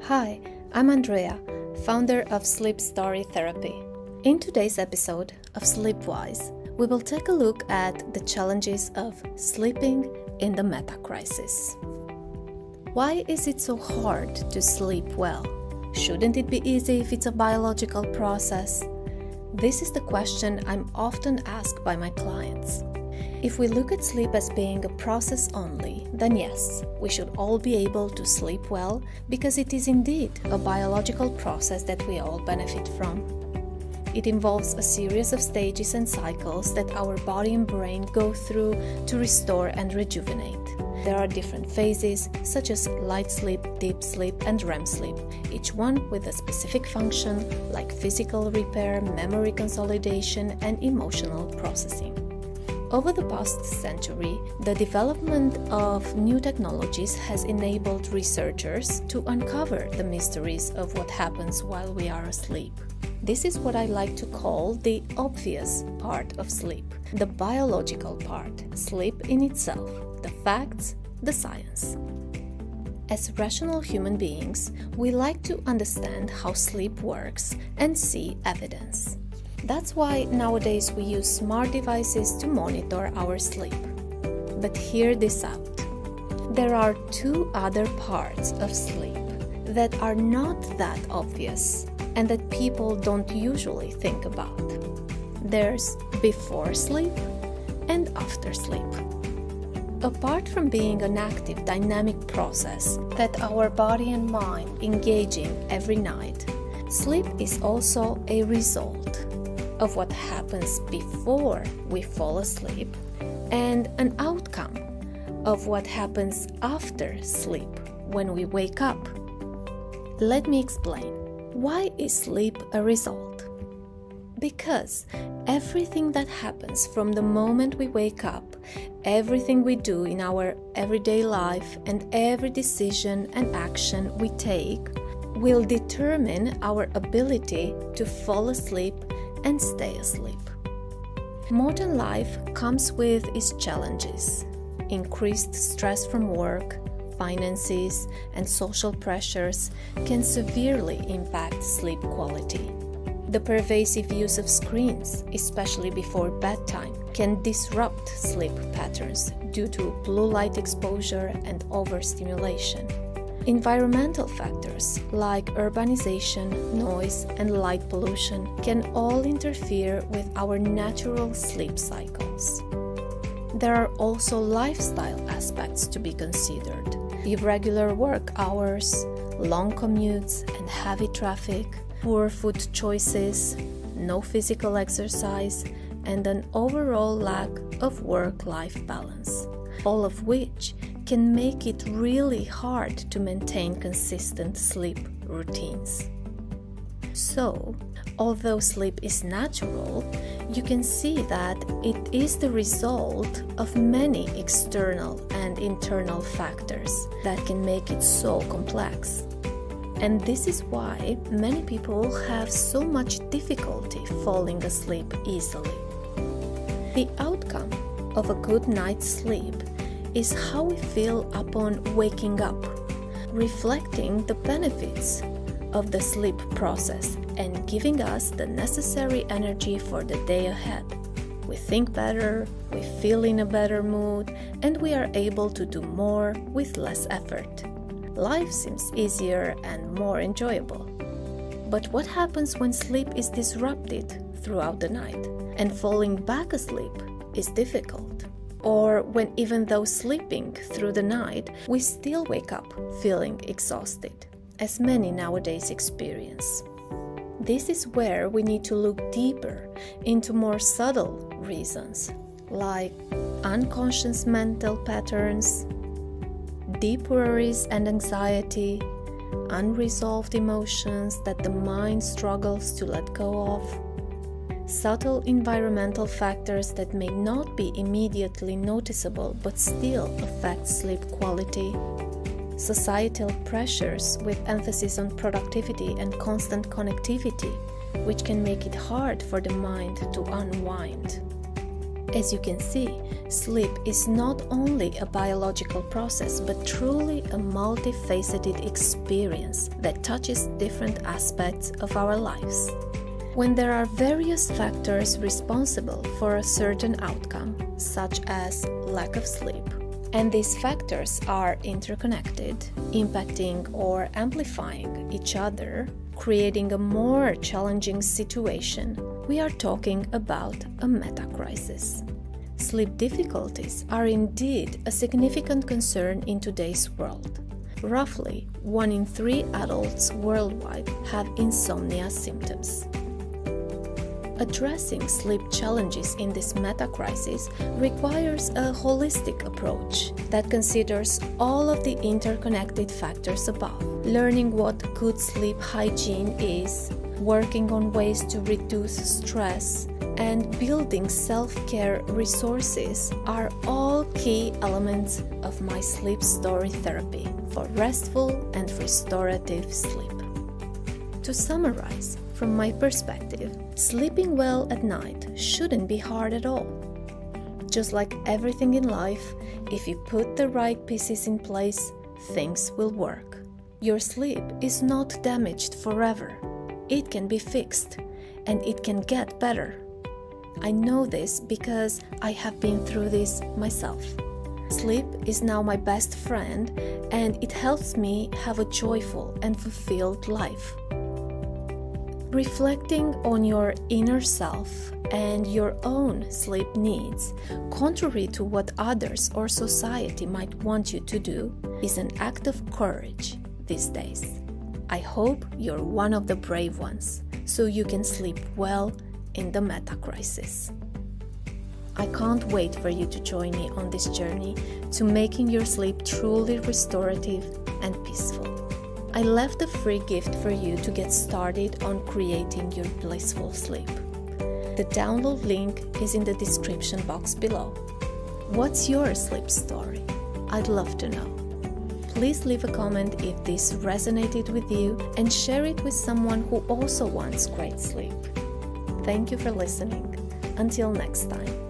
Hi, I'm Andrea, founder of Sleep Story Therapy. In today's episode of Sleepwise, we will take a look at the challenges of sleeping in the Metacrisis. Why is it so hard to sleep well? Shouldn't it be easy if it's a biological process? This is the question I'm often asked by my clients. If we look at sleep as being a process only, then yes, we should all be able to sleep well because it is indeed a biological process that we all benefit from. It involves a series of stages and cycles that our body and brain go through to restore and rejuvenate. There are different phases, such as light sleep, deep sleep, and REM sleep, each one with a specific function like physical repair, memory consolidation, and emotional processing. Over the past century, the development of new technologies has enabled researchers to uncover the mysteries of what happens while we are asleep. This is what I like to call the obvious part of sleep, the biological part, sleep in itself, the facts, the science. As rational human beings, we like to understand how sleep works and see evidence. That's why nowadays we use smart devices to monitor our sleep. But hear this out. There are two other parts of sleep that are not that obvious and that people don't usually think about. There's before sleep and after sleep. Apart from being an active, dynamic process that our body and mind engage in every night, sleep is also a result of what happens before we fall asleep and an outcome of what happens after sleep when we wake up. Let me explain. Why is sleep a result? Because everything that happens from the moment we wake up, everything we do in our everyday life, and every decision and action we take will determine our ability to fall asleep and stay asleep. Modern life comes with its challenges. Increased stress from work, finances, and social pressures can severely impact sleep quality. The pervasive use of screens, especially before bedtime, can disrupt sleep patterns due to blue light exposure and overstimulation. Environmental factors like urbanization, noise, and light pollution can all interfere with our natural sleep cycles. There are also lifestyle aspects to be considered. Irregular work hours, long commutes and heavy traffic, poor food choices, no physical exercise, and an overall lack of work-life balance, all of which can make it really hard to maintain consistent sleep routines. So, although sleep is natural, you can see that it is the result of many external and internal factors that can make it so complex. And this is why many people have so much difficulty falling asleep easily. The outcome of a good night's sleep is how we feel upon waking up, reflecting the benefits of the sleep process and giving us the necessary energy for the day ahead. We think better, we feel in a better mood, and we are able to do more with less effort. Life seems easier and more enjoyable. But what happens when sleep is disrupted throughout the night and falling back asleep is difficult? Or when even though sleeping through the night, we still wake up feeling exhausted, as many nowadays experience. This is where we need to look deeper into more subtle reasons, like unconscious mental patterns, deep worries and anxiety, unresolved emotions that the mind struggles to let go of, subtle environmental factors that may not be immediately noticeable but still affect sleep quality, societal pressures with emphasis on productivity and constant connectivity, which can make it hard for the mind to unwind. As you can see, sleep is not only a biological process but truly a multifaceted experience that touches different aspects of our lives. When there are various factors responsible for a certain outcome, such as lack of sleep, and these factors are interconnected, impacting or amplifying each other, creating a more challenging situation, we are talking about a metacrisis. Sleep difficulties are indeed a significant concern in today's world. Roughly 1 in 3 adults worldwide have insomnia symptoms. Addressing sleep challenges in this metacrisis requires a holistic approach that considers all of the interconnected factors above. Learning what good sleep hygiene is, working on ways to reduce stress, and building self-care resources are all key elements of my sleep story therapy for restful and restorative sleep. To summarize, from my perspective, sleeping well at night shouldn't be hard at all. Just like everything in life, if you put the right pieces in place, things will work. Your sleep is not damaged forever. It can be fixed, and it can get better. I know this because I have been through this myself. Sleep is now my best friend, and it helps me have a joyful and fulfilled life. Reflecting on your inner self and your own sleep needs, contrary to what others or society might want you to do, is an act of courage these days. I hope you're one of the brave ones, so you can sleep well in the metacrisis. I can't wait for you to join me on this journey to making your sleep truly restorative and peaceful. I left a free gift for you to get started on creating your blissful sleep. The download link is in the description box below. What's your sleep story? I'd love to know. Please leave a comment if this resonated with you and share it with someone who also wants great sleep. Thank you for listening. Until next time.